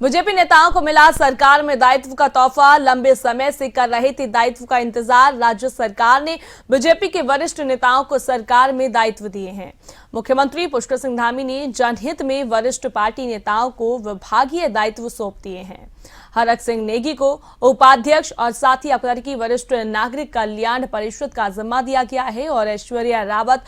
BJP नेताओं को मिला सरकार में दायित्व का तोहफा। लंबे समय से कर रहे थे दायित्व का इंतजार। राज्य सरकार ने बीजेपी के वरिष्ठ नेताओं को सरकार में दायित्व दिए हैं। मुख्यमंत्री पुष्कर सिंह धामी ने जनहित में वरिष्ठ पार्टी नेताओं को विभागीय दायित्व सौंप दिए हैं। हरक सिंह नेगी को उपाध्यक्ष और साथ ही अपराधी की वरिष्ठ नागरिक कल्याण परिषद का जिम्मा दिया गया है और ऐश्वर्या रावत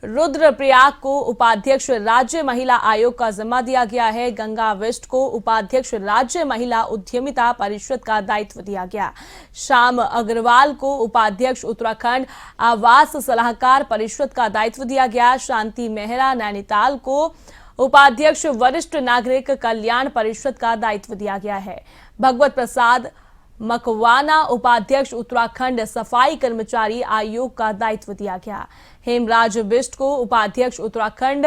रुद्रप्रयाग को उपाध्यक्ष राज्य महिला आयोग का जिम्मा दिया गया है। गंगा वेस्ट को उपाध्यक्ष राज्य महिला उद्यमिता परिषद का दायित्व दिया गया। श्याम अग्रवाल को उपाध्यक्ष उत्तराखंड आवास सलाहकार परिषद का दायित्व दिया गया। शांति मेहरा नैनीताल को उपाध्यक्ष वरिष्ठ नागरिक कल्याण परिषद का दायित्व दिया गया है। भगवत प्रसाद मकवाना उपाध्यक्ष उत्तराखंड सफाई कर्मचारी आयोग का दायित्व दिया गया। हेमराज बिष्ट को उपाध्यक्ष उत्तराखंड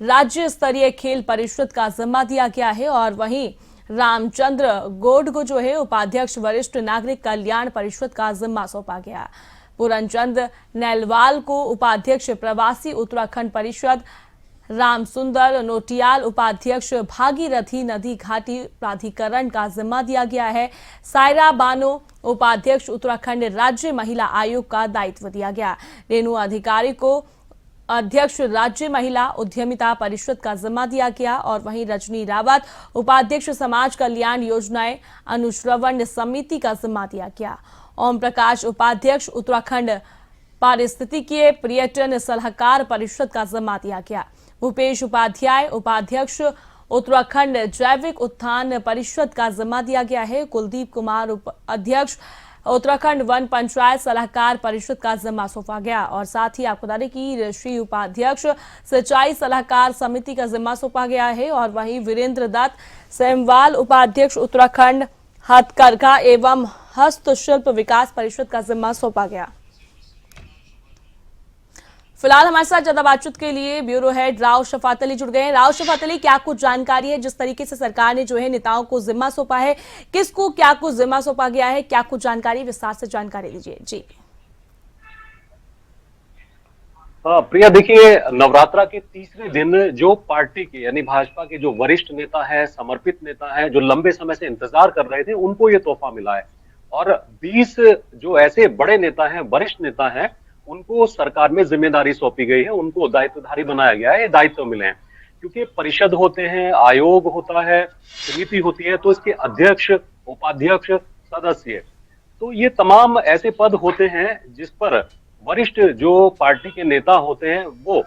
राज्य स्तरीय खेल परिषद का जिम्मा दिया गया है और वहीं रामचंद्र गोड को जो है उपाध्यक्ष वरिष्ठ नागरिक कल्याण परिषद का जिम्मा सौंपा गया। पूरनचंद नैलवाल को उपाध्यक्ष प्रवासी उत्तराखंड परिषद, रामसुंदर नोटियाल उपाध्यक्ष भागीरथी नदी घाटी प्राधिकरण का जिम्मा दिया गया है। सायरा बानो उपाध्यक्ष उत्तराखंड राज्य महिला आयोग का दायित्व दिया गया। रेणु अधिकारी को अध्यक्ष राज्य महिला उद्यमिता परिषद का जिम्मा दिया गया और वहीं रजनी रावत उपाध्यक्ष समाज कल्याण योजनाएं अनुश्रवण समिति का जिम्मा दिया गया। ओम प्रकाश उपाध्यक्ष उत्तराखंड पारिस्थितिकीय पर्यटन सलाहकार परिषद का जिम्मा दिया गया। भूपेश उपाध्याय उपाध्यक्ष उत्तराखंड जैविक उत्थान परिषद का जिम्मा दिया गया है। कुलदीप कुमार अध्यक्ष उत्तराखंड वन पंचायत सलाहकार परिषद का जिम्मा सौंपा गया और साथ ही आपको बता दें कि ऋषि उपाध्यक्ष सिंचाई सलाहकार समिति का जिम्मा सौंपा गया है और वहीं वीरेंद्र दत्त सेमवाल उपाध्यक्ष उत्तराखंड हथकरघा एवं हस्तशिल्प विकास परिषद का जिम्मा सौंपा गया। फिलहाल हमारे साथ ज्यादा बातचीत के लिए ब्यूरो हेड राव शफात अली जुड़ गए हैं। राव शफात अली, क्या कुछ जानकारी है जिस तरीके से सरकार ने जो है नेताओं को जिम्मा सौंपा है, किसको क्या कुछ जिम्मा सौंपा गया है, क्या कुछ जानकारी, विस्तार से जानकारी दीजिए जी। प्रिया, देखिए, नवरात्रा के तीसरे दिन जो पार्टी के यानी भाजपा के जो वरिष्ठ नेता है, समर्पित नेता है, जो लंबे समय से इंतजार कर रहे थे, उनको ये तोहफा मिला है और 20 जो ऐसे बड़े नेता हैं, वरिष्ठ नेता हैं, उनको सरकार में जिम्मेदारी सौंपी गई है, उनको दायित्वधारी बनाया गया है, दायित्व मिले हैं। क्योंकि परिषद होते हैं, आयोग होता है, समिति होती है, तो इसके अध्यक्ष, उपाध्यक्ष, सदस्य, तो ये तमाम ऐसे पद होते हैं जिस पर वरिष्ठ जो पार्टी के नेता होते हैं वो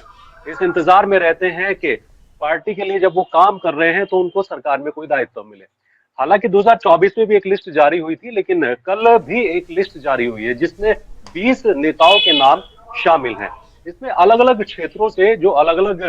इस इंतजार में रहते हैं कि पार्टी के लिए जब वो काम कर रहे हैं तो उनको सरकार में कोई दायित्व मिले। हालांकि 2024 में भी एक लिस्ट जारी हुई थी, लेकिन कल भी एक लिस्ट जारी हुई है जिसमें 20 नेताओं के नाम शामिल हैं। इसमें अलग अलग क्षेत्रों से जो अलग अलग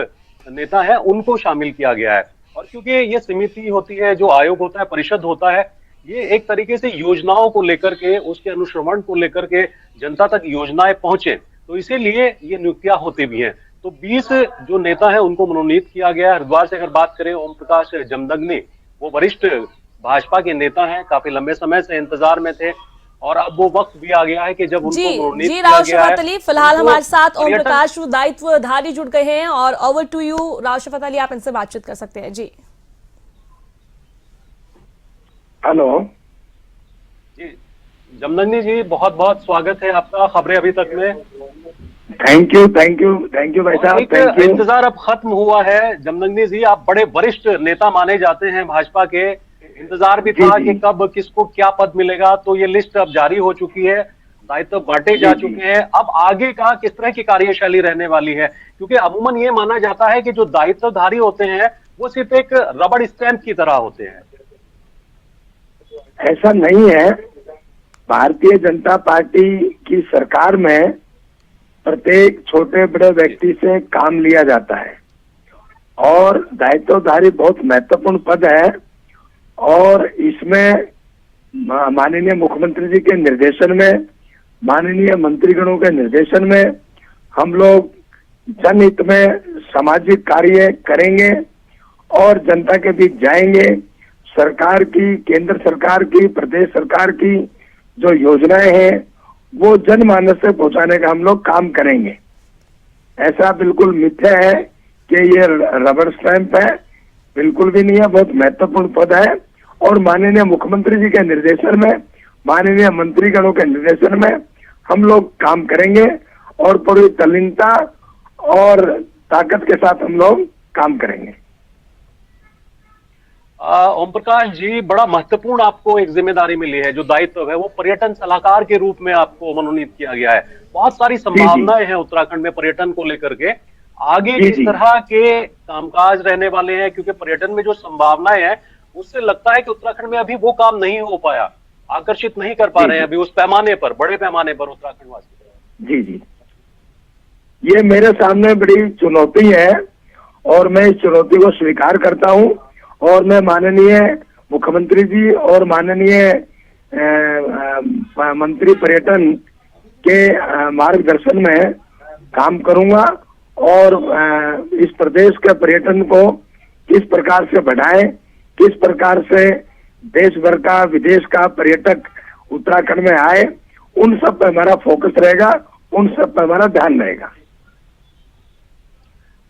नेता हैं उनको शामिल किया गया है और क्योंकि ये समिति होती है, जो आयोग होता है, परिषद होता है, ये एक तरीके से योजनाओं को लेकर के, उसके अनुश्रवण को लेकर के जनता तक योजनाएं पहुंचे, तो इसीलिए ये नियुक्तियां होती भी हैं। तो 20 जो नेता है उनको मनोनीत किया गया है। हरिद्वार से अगर बात करें, ओम प्रकाश जमदग्नि, वो वरिष्ठ भाजपा के नेता हैं, काफी लंबे समय से इंतजार में थे और अब वो वक्त भी आ गया है कि जब उनको मनोनीत किया गया है। फिलहाल हमारे साथ ओम प्रकाश दायित्वधारी जुड़ गए हैं और over to you Rao Shafat Ali, आप इनसे बातचीत कर सकते हैं जी। हेलो जी, जमदग्नि जी, बहुत बहुत स्वागत है आपका खबरें अभी तक में। थैंक यू भाई साहब। इंतजार अब खत्म हुआ है जमदग्नि जी, आप बड़े वरिष्ठ नेता माने जाते हैं भाजपा के, इंतजार भी था कि कब किसको क्या पद मिलेगा, तो ये लिस्ट अब जारी हो चुकी है, दायित्व बांटे जा चुके हैं। अब आगे का किस तरह की कार्यशैली रहने वाली है, क्योंकि अमूमन ये माना जाता है कि जो दायित्वधारी होते हैं वो सिर्फ एक रबड़ स्टैंप की तरह होते हैं। ऐसा नहीं है। भारतीय जनता पार्टी की सरकार में प्रत्येक छोटे बड़े व्यक्ति से काम लिया जाता है और दायित्वधारी बहुत महत्वपूर्ण पद है और इसमें माननीय मुख्यमंत्री जी के निर्देशन में, माननीय मंत्रीगणों के निर्देशन में हम लोग जनहित में सामाजिक कार्य करेंगे और जनता के बीच जाएंगे। सरकार की, केंद्र सरकार की, प्रदेश सरकार की जो योजनाएं हैं वो जनमानस से पहुंचाने का हम लोग काम करेंगे। ऐसा बिल्कुल मिथ्या है कि ये रबर स्टैंप है, बिल्कुल भी नहीं है। बहुत महत्वपूर्ण पद है और माननीय मुख्यमंत्री जी के निर्देशन में, माननीय मंत्रीगणों के निर्देशन में हम लोग काम करेंगे और पूरी तल्लीनता और ताकत के साथ हम लोग काम करेंगे। ओम प्रकाश जी, बड़ा महत्वपूर्ण आपको एक जिम्मेदारी मिली है, जो दायित्व है वो पर्यटन सलाहकार के रूप में आपको मनोनीत किया गया है। बहुत सारी संभावनाएं हैं उत्तराखंड में पर्यटन को लेकर के, आगे किस तरह के कामकाज रहने वाले हैं, क्योंकि पर्यटन में जो संभावनाएं हैं उससे लगता है कि उत्तराखंड में अभी वो काम नहीं हो पाया, आकर्षित नहीं कर पा रहे हैं अभी उस पैमाने पर, बड़े पैमाने पर उत्तराखंड वासी। जी जी, ये मेरे सामने बड़ी चुनौती है और मैं इस चुनौती को स्वीकार करता हूं और मैं माननीय मुख्यमंत्री जी और माननीय मंत्री पर्यटन के मार्गदर्शन में काम करूंगा और इस प्रदेश के पर्यटन को किस प्रकार से बढ़ाएं, किस प्रकार से देश भर का, विदेश का पर्यटक उत्तराखंड में आए, उन सब पर हमारा फोकस रहेगा, उन सब पर हमारा ध्यान रहेगा।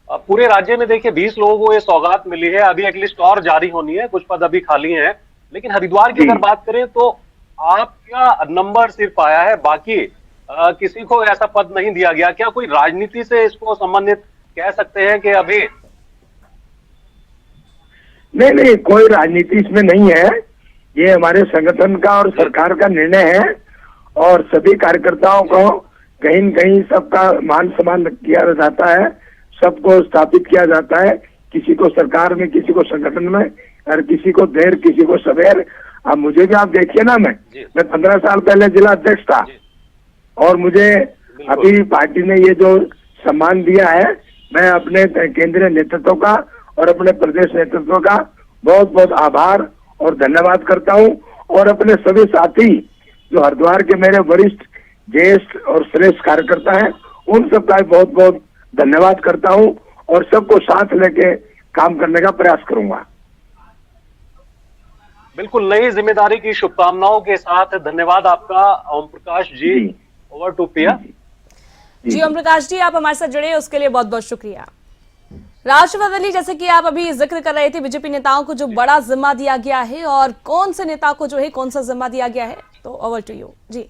अब पूरे राज्य में देखिए 20 लोगों को ये सौगात मिली है, अभी एक लिस्ट और जारी होनी है, कुछ पद अभी खाली हैं, लेकिन हरिद्वार की अगर बात करें तो आपका नंबर सिर्फ आया है, बाकी किसी को ऐसा पद नहीं दिया गया। क्या कोई राजनीति से इसको संबंधित कह सकते हैं कि अभी? नहीं, कोई राजनीति इसमें नहीं है, ये हमारे संगठन का और सरकार का निर्णय है और सभी कार्यकर्ताओं को कहीं न कहीं सबका मान सम्मान किया जाता है, सबको स्थापित किया जाता है, किसी को सरकार में, किसी को संगठन में और किसी को देर, किसी को सवेर। अब मुझे भी आप देखिए ना, मैं 15 साल पहले जिला अध्यक्ष था और मुझे अभी पार्टी ने ये जो सम्मान दिया है, मैं अपने केंद्रीय नेतृत्व का और अपने प्रदेश नेतृत्व का बहुत बहुत आभार और धन्यवाद करता हूं और अपने सभी साथी जो हरिद्वार के मेरे वरिष्ठ, ज्येष्ठ और श्रेष्ठ कार्यकर्ता हैं, उन सबका बहुत बहुत धन्यवाद करता हूं और सबको साथ लेके काम करने का प्रयास करूंगा। बिल्कुल, नई जिम्मेदारी की शुभकामनाओं के साथ धन्यवाद आपका ओम प्रकाश जी। Over to Priya ji. ओम प्रकाश जी, आप हमारे साथ जुड़े उसके लिए बहुत बहुत शुक्रिया। राष्ट्रपति अली, जैसे कि आप अभी जिक्र कर रहे थे बीजेपी नेताओं को जो बड़ा जिम्मा दिया गया है और कौन से नेता को जो है कौन सा जिम्मा दिया गया है, तो ओवर टू यू जी।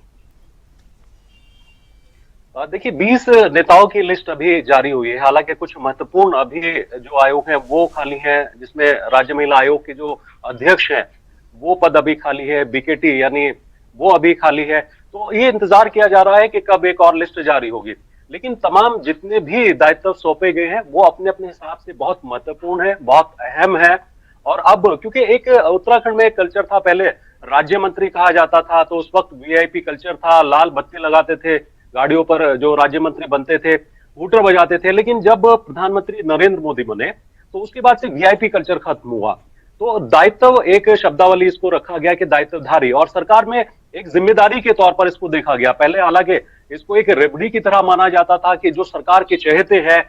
देखिए 20 नेताओं की लिस्ट अभी जारी हुई है, हालांकि कुछ महत्वपूर्ण अभी जो आयोग हैं वो खाली हैं, जिसमें राज्य महिला आयोग के जो अध्यक्ष हैं वो पद अभी खाली है, बीकेटी यानी वो अभी खाली है। तो ये इंतजार किया जा रहा है कि कब एक और लिस्ट जारी होगी, लेकिन तमाम जितने भी दायित्व सौंपे गए हैं वो अपने अपने हिसाब से बहुत महत्वपूर्ण है, बहुत अहम है। और अब क्योंकि एक उत्तराखंड में एक कल्चर था, पहले राज्य मंत्री कहा जाता था तो उस वक्त वीआईपी कल्चर था, लाल बत्ती लगाते थे गाड़ियों पर, जो राज्य मंत्री बनते थे हूटर बजाते थे, लेकिन जब प्रधानमंत्री नरेंद्र मोदी बने तो उसके बाद से वीआईपी कल्चर खत्म हुआ। तो दायित्व, एक शब्दावली इसको रखा गया कि दायित्वधारी, और सरकार में एक जिम्मेदारी के तौर पर इसको देखा गया। पहले हालांकि इसको एक रेवड़ी की तरह माना जाता था कि जो सरकार के चहेते हैं,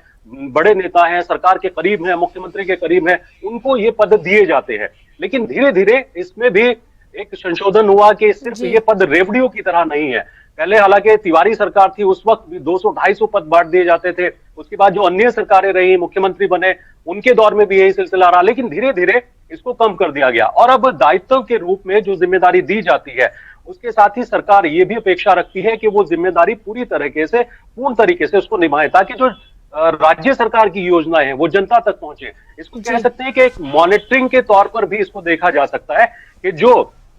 बड़े नेता हैं, सरकार के करीब हैं, मुख्यमंत्री के करीब हैं, उनको ये पद दिए जाते हैं। लेकिन धीरे धीरे इसमें भी एक संशोधन हुआ कि सिर्फ ये पद रेवड़ियों की तरह नहीं है। पहले हालांकि तिवारी सरकार थी, उस वक्त भी 200-250 पद बांट दिए जाते थे। उसके बाद जो अन्य सरकारें रही, मुख्यमंत्री बने, उनके दौर में भी यही सिलसिला रहा, लेकिन धीरे धीरे इसको कम कर दिया गया। और अब दायित्व के रूप में जो जिम्मेदारी दी जाती है, उसके साथ ही सरकार ये भी अपेक्षा रखती है कि वो जिम्मेदारी पूरी तरीके से, पूर्ण तरीके से उसको निभाए, ताकि जो राज्य सरकार की योजनाएं हैं वो जनता तक पहुंचे। इसको कह सकते हैं कि एक मॉनिटरिंग के तौर पर भी इसको देखा जा सकता है कि जो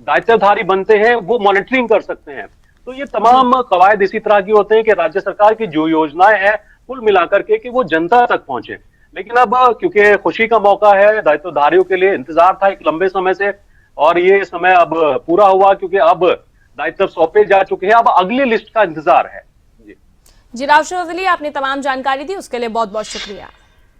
दायित्वधारी बनते हैं वो मॉनिटरिंग कर सकते हैं। तो ये तमाम कवायद इसी तरह की होते हैं कि राज्य सरकार की जो योजनाएं हैं कुल मिलाकर के कि वो जनता तक पहुंचे। लेकिन अब क्योंकि खुशी का मौका है, दायित्वधारियों के लिए इंतजार था एक लंबे समय से, और ये समय अब पूरा हुआ क्योंकि अब दायित्व सौंपे जा चुके हैं। अब अगली लिस्ट का इंतजार है। जी राष्ट्रपति, आपने तमाम जानकारी दी उसके लिए बहुत बहुत शुक्रिया।